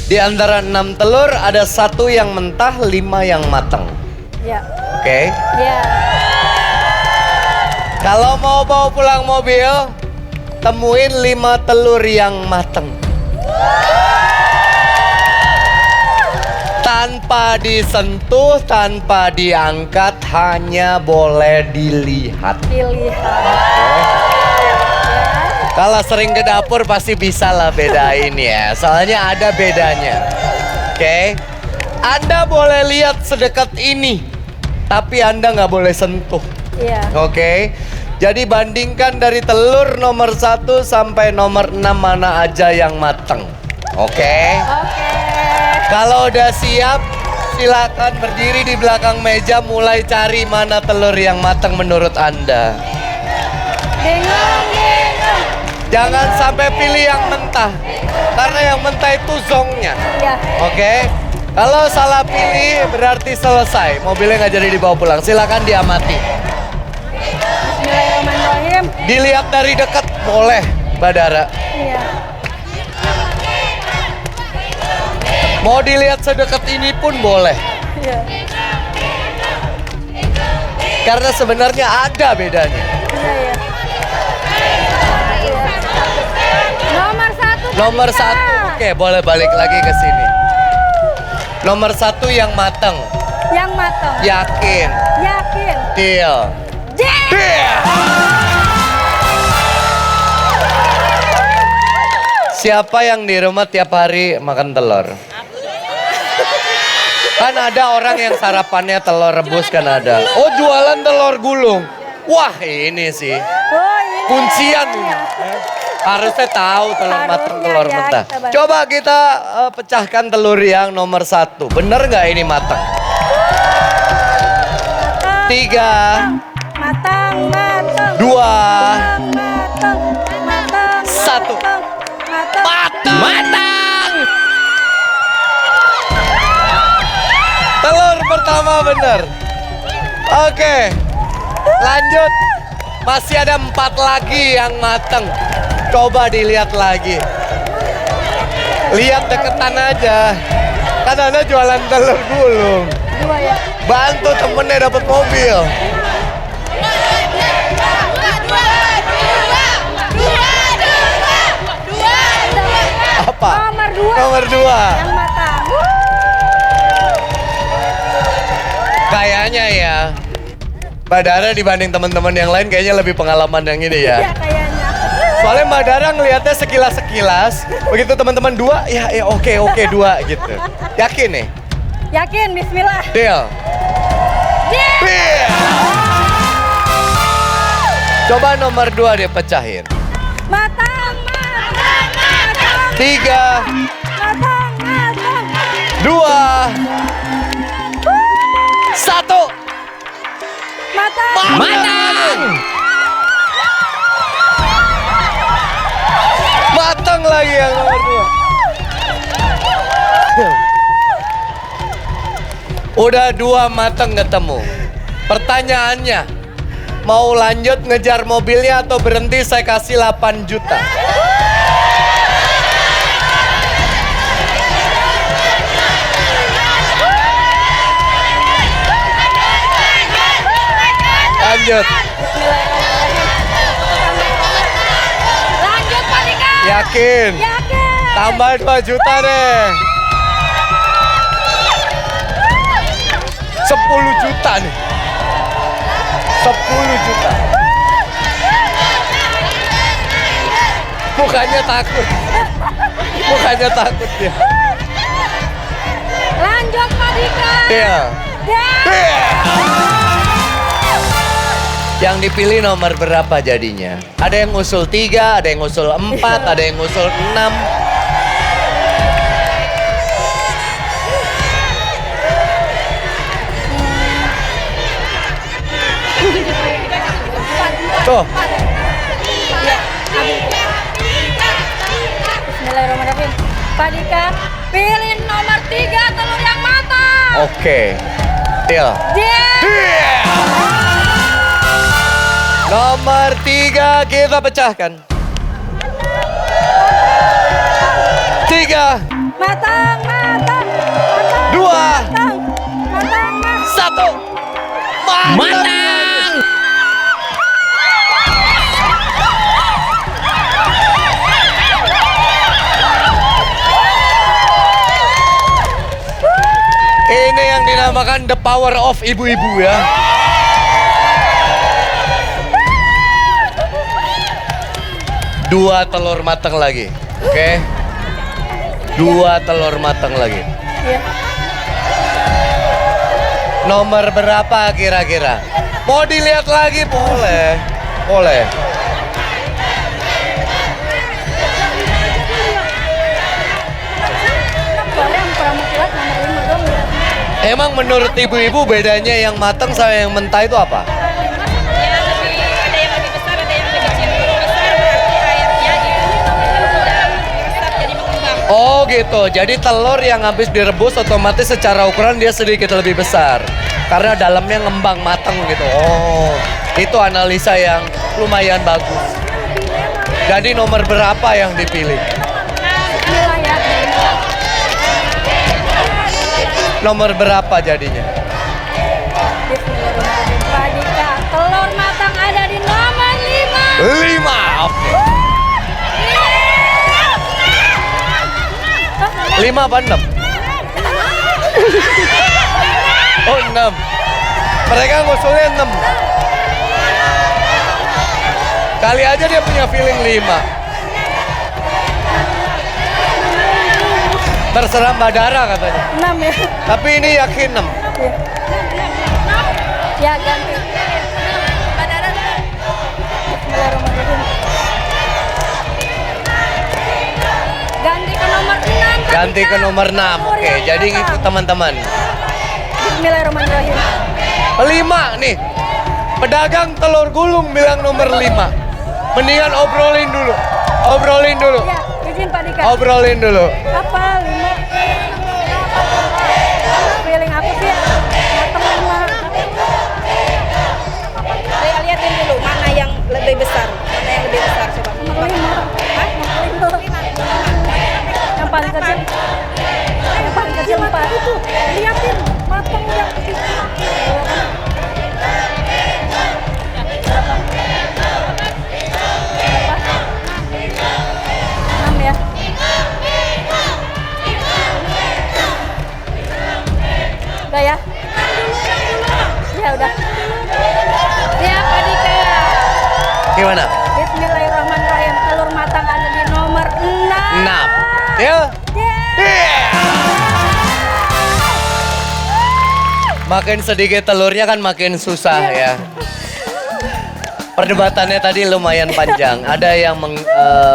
Di antara 6 telur ada 1 yang mentah, 5 yang matang. Ya. Oke. Ya. Kalau mau bawa pulang mobil, temuin 5 telur yang matang. Tanpa disentuh, tanpa diangkat, hanya boleh dilihat. Kalau sering ke dapur pasti bisa lah bedain ya. Soalnya ada bedanya. Oke. Anda boleh lihat sedekat ini, tapi Anda nggak boleh sentuh. Iya. Oke. Jadi bandingkan dari telur nomor 1 sampai nomor 6 mana aja yang matang. Oke. Oke. Kalau udah siap, silakan berdiri di belakang meja mulai cari mana telur yang matang menurut Anda. Bingung. Jangan sampai pilih yang mentah, karena yang mentah itu zongnya. Iya. Oke. Kalau salah pilih berarti selesai, mobilnya nggak jadi dibawa pulang. Silakan diamati. Bismillahirrahmanirrahim. Dilihat dari dekat boleh, Badara. Iya. Mau dilihat sedekat ini pun boleh. Iya. Karena sebenarnya ada bedanya. Iya. Nomor 1, oke, boleh balik lagi ke sini. Nomor 1 yang matang. Yang matang. Yakin. Yakin. Deal. Deal. Siapa yang di rumah tiap hari makan telur? Kan ada orang yang sarapannya telur rebus kan ada. Oh, jualan telur gulung. Wah, ini sih Oh, ini. kuncian ini. Harusnya tahu telur matang, telur ya, mentah. kita bantu. Coba kita pecahkan telur yang nomor 1. Bener nggak ini matang? 3, Matang. 2, Matang. 1. Matang! Telur pertama bener. Oke, lanjut. Masih ada 4 lagi yang matang. Coba dilihat lagi. Lihat deketan aja. Kan Anda jualan telur gulung. 2 ya. Bantu temennya dapat mobil. Apa? Nomor 2. Nomor 2. Yang matang. Kayaknya ya, Mbak Dara dibanding teman-teman yang lain kayaknya lebih pengalaman yang ini ya. Ya kayaknya. Soalnya Mbak Dara ngelihatnya sekilas-sekilas, begitu teman-teman 2, ya oke 2 gitu. Yakin nih? Yakin, bismillah. Deal. Deal. Coba nomor 2 dia pecahin. Matang. 3, Matang. 2, 1. Matang. Matang lagi yang nomor 2. Udah 2 matang ketemu. Pertanyaannya, mau lanjut ngejar mobilnya atau berhenti saya kasih 8 juta. Lanjut. Lanjut Pak Dika. Yakin? Yakin. Tambah 2 juta deh. 10 juta nih. 10 juta. Mukanya takut. Mukanya takut dia. Lanjut Pak Dika. Deal. Deal. Yang dipilih nomor berapa jadinya? Ada yang ngusul 3, ada yang ngusul 4, ada yang ngusul 6. Tuh. Bismillahirrahmanirrahim. Pak Dika, pilih nomor 3 telur yang matang. Oke. Deal. Deal. Nomor 3 kita pecahkan. 3, Matang. dua, Matang. satu. Menang. Ini yang dinamakan the power of ibu-ibu ya. Dua telur matang lagi, oke? Dua telur matang lagi. Iya. Nomor berapa kira-kira? Mau dilihat lagi boleh, boleh. Soalnya yang pramukilat nomor 5 dong ya. Emang menurut ibu-ibu bedanya yang matang sama yang mentah itu apa? Ya, ada yang lebih besar, ada yang lebih kecil. Kalau besar berarti airnya itu sudah meresap jadi mengembang. Oh gitu, jadi telur yang habis direbus otomatis secara ukuran dia sedikit lebih besar. Karena dalamnya ngembang matang gitu. Oh, itu analisa yang lumayan bagus. Jadi nomor berapa yang dipilih? Bismillah ya. Nomor berapa jadinya? Bismillahirrahmanirrahim. Pak Dika, telur matang ada di nomor 5. 5, oke. 5 apa 6? Oh 6. Mereka ngusulnya 6. Kali aja dia punya feeling 5. Terserah Mbak Dara katanya. 6 ya. Tapi ini yakin 6. Iya. Ya ganti. Bismillahirrahmanirrahim. Ganti ke nomor 6. Ganti ke nomor 6. Oke, jadi gitu teman-teman. Bismillahirrahmanirrahim. 5 nih. Pedagang telur gulung bilang nomor 5. Mendingan obrolin dulu. Obrolin dulu. Ya, izin Pak Dika. Obrolin dulu. Apa 5? Feeling aku sih matang 5. Lihatin dulu mana yang lebih besar. Mana yang lebih besar coba. Nomor 5. Hah? Nomor 5. Yang paling kecil. Yang paling kecil 4. Itu liatin matang yang ya. Udah ya? Ya udah. Siap Pak Dika. Gimana? Bismillahirrahmanirrahim. Telur matang ada di nomor 6. 6. Ya. Makin sedikit telurnya kan makin susah ya. Perdebatannya tadi lumayan panjang. Ada yang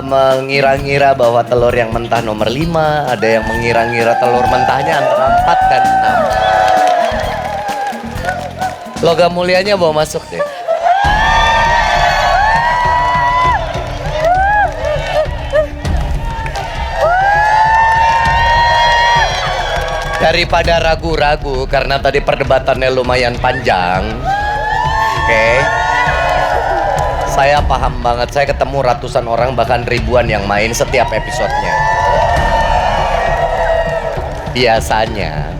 mengira-ngira bahwa telur yang mentah nomor 5, ada yang mengira-ngira telur mentahnya antara 4 dan 6. Logam mulianya bawa masuk deh. Daripada ragu-ragu karena tadi perdebatannya lumayan panjang. Oke. Saya paham banget, saya ketemu ratusan orang bahkan ribuan yang main setiap episodenya. Biasanya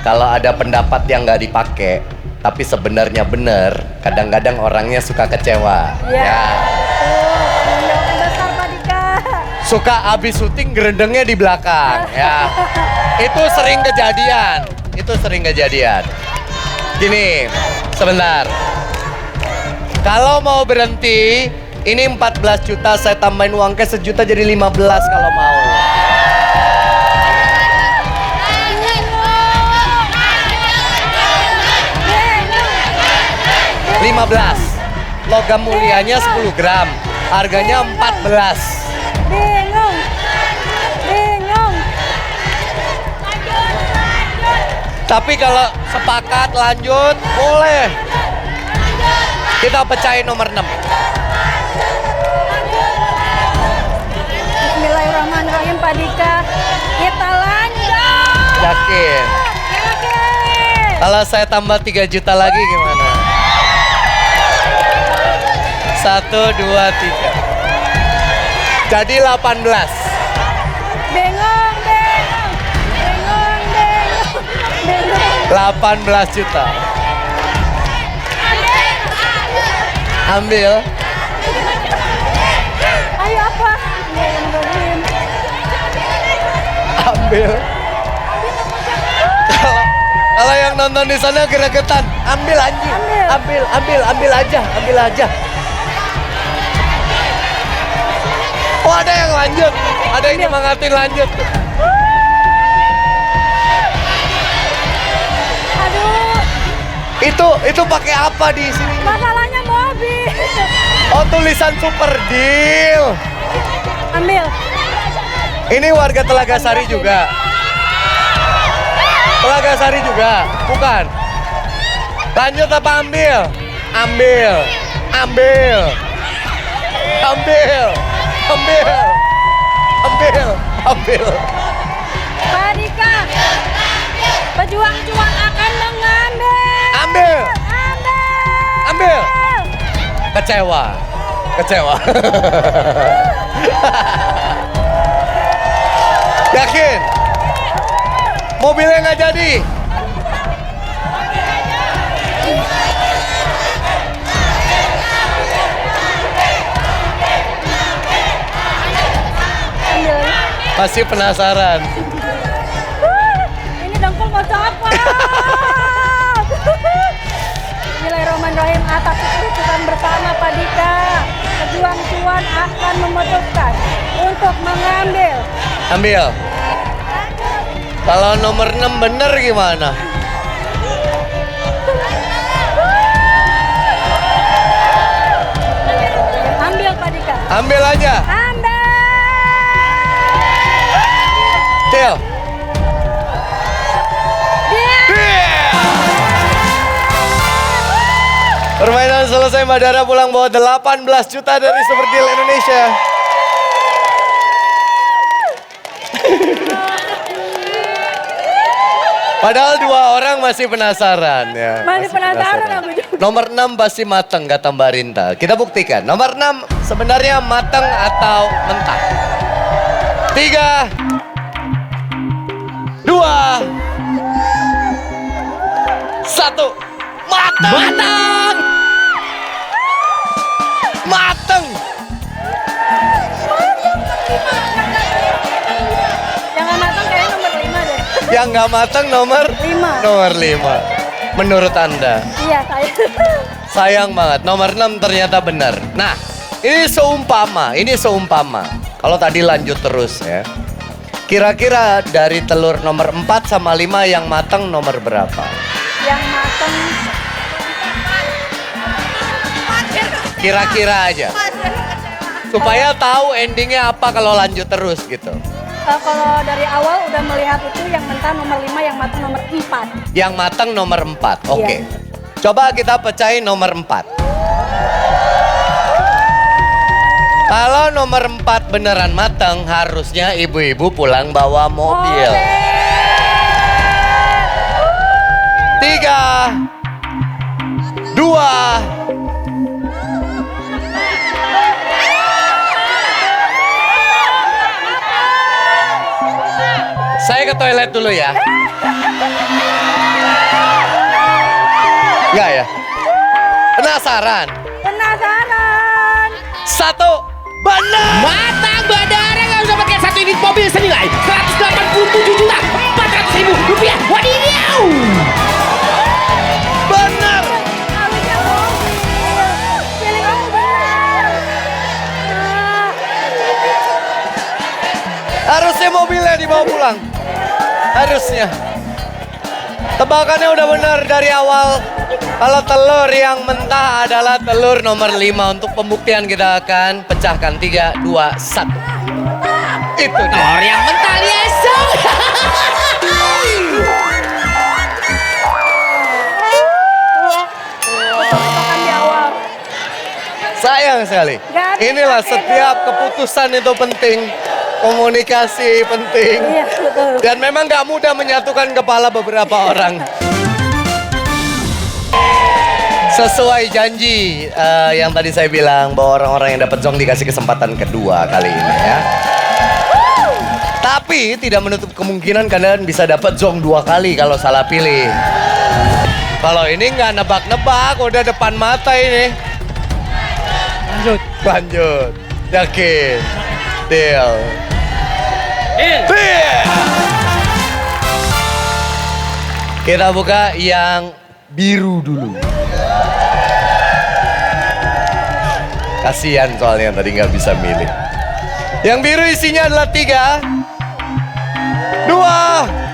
kalau ada pendapat yang nggak dipakai tapi sebenarnya benar, kadang-kadang orangnya suka kecewa. Ya. Yang besar Pak Dika. Suka abis syuting gerendengnya di belakang. Ya. Itu sering kejadian. Itu sering kejadian. Gini, sebentar. Kalau mau berhenti, ini 14 juta saya tambahin uang cash 1 juta jadi 15 kalau mau. 15. Logam mulianya 10 gram. Harganya 14. Bingung. Bingung. Tapi kalau sepakat lanjut, boleh. Kita pecahin nomor 6. Bismillahirrahmanirrahim Pak Dika. Kita lanjut. Yakin? Yakin. Kalau saya tambah 3 juta lagi gimana? 1, 2, 3. Jadi 18. Bingung, bingung. Bingung, bingung. 18 juta. Ambil. Ayo apa? Yang nungguin. Ambil. Kalau yang nonton di sana gregetan, ambil anjing. Ambil aja. Oh, ada yang lanjut. Ada yang nyemangatin lanjut. Aduh, Itu pakai apa di sini? masalahnya mobil. Oh, tulisan Super Deal. Ambil. Ini warga Telaga Sari juga. Telaga Sari juga, bukan? Lanjut apa ambil? Ambil. Pak Dika, pejuang cuan akan mengambil. Ambil. Kecewa. Yakin? Mobilnya nggak jadi. Ambil. Masih penasaran. Ini dengkul mau copot. Bismillahirrahmanirrahim. Atas keputusan bersama Pak Dika, pejuang cuan akan memutuskan untuk mengambil. Ambil. Kalau nomor 6 bener gimana? Ambil Pak Dika. Ambil aja. Ambil. Deal. Permainan selesai, Mbak Dara pulang bawa 18 juta dari Super Deal Indonesia. Padahal 2 orang masih penasaran ya. Masih penasaran aku juga. Nomor 6 pasti mateng kata Mbak Rinta. Kita buktikan. Nomor 6 sebenarnya mateng atau mentah. 3, 2, 1. Mateng! Mateng! Jangan matang kayaknya nomor 5 deh. Yang nggak mateng nomor 5. Nomor 5. Menurut Anda? Iya, saya. Sayang banget, nomor 6 ternyata benar. Nah, ini seumpama. Kalau tadi lanjut terus ya. Kira-kira dari telur nomor 4 sama 5 yang matang nomor berapa? Yang matang Kira-kira aja. Supaya tahu endingnya apa kalau lanjut terus gitu. kalau dari awal udah melihat itu yang mentah nomor 5, yang matang nomor 4. Yang matang nomor 4, oke. Iya. Coba kita pecahin nomor 4. Kalau nomor 4 beneran matang, harusnya ibu-ibu pulang bawa mobil. 3, 2, saya ke toilet dulu ya. Enggak ya? Penasaran? Penasaran. 1, benar! Matang Badara nggak usah pakai 1 unit mobil senilai 187.400.000 rupiah. Wadidaw! Benar! Harusnya mobil. Pilih kamu benar. Harusnya mobilnya dibawa pulang. Harusnya. Tebakannya udah benar dari awal. Kalau telur yang mentah adalah telur nomor 5. Untuk pembuktian kita akan pecahkan 3, 2, 1. Itu dia. Telur yang mentah liesong. Tebakan di awal. Sayang sekali. Gak ada Inilah pakai setiap dong. keputusan itu penting. Komunikasi penting. Iya, betul. Dan memang gak mudah menyatukan kepala beberapa orang. Sesuai janji yang tadi saya bilang bahwa orang-orang yang dapat zong dikasih kesempatan kedua kali ini ya. Tapi tidak menutup kemungkinan kalian bisa dapat zong 2 kali kalau salah pilih. Kalau ini nggak nebak-nebak, udah depan mata ini. Lanjut. Yakin. Deal. Deal. Kita buka yang biru dulu. Kasihan soalnya tadi nggak bisa milih. Yang biru isinya adalah 3, 2,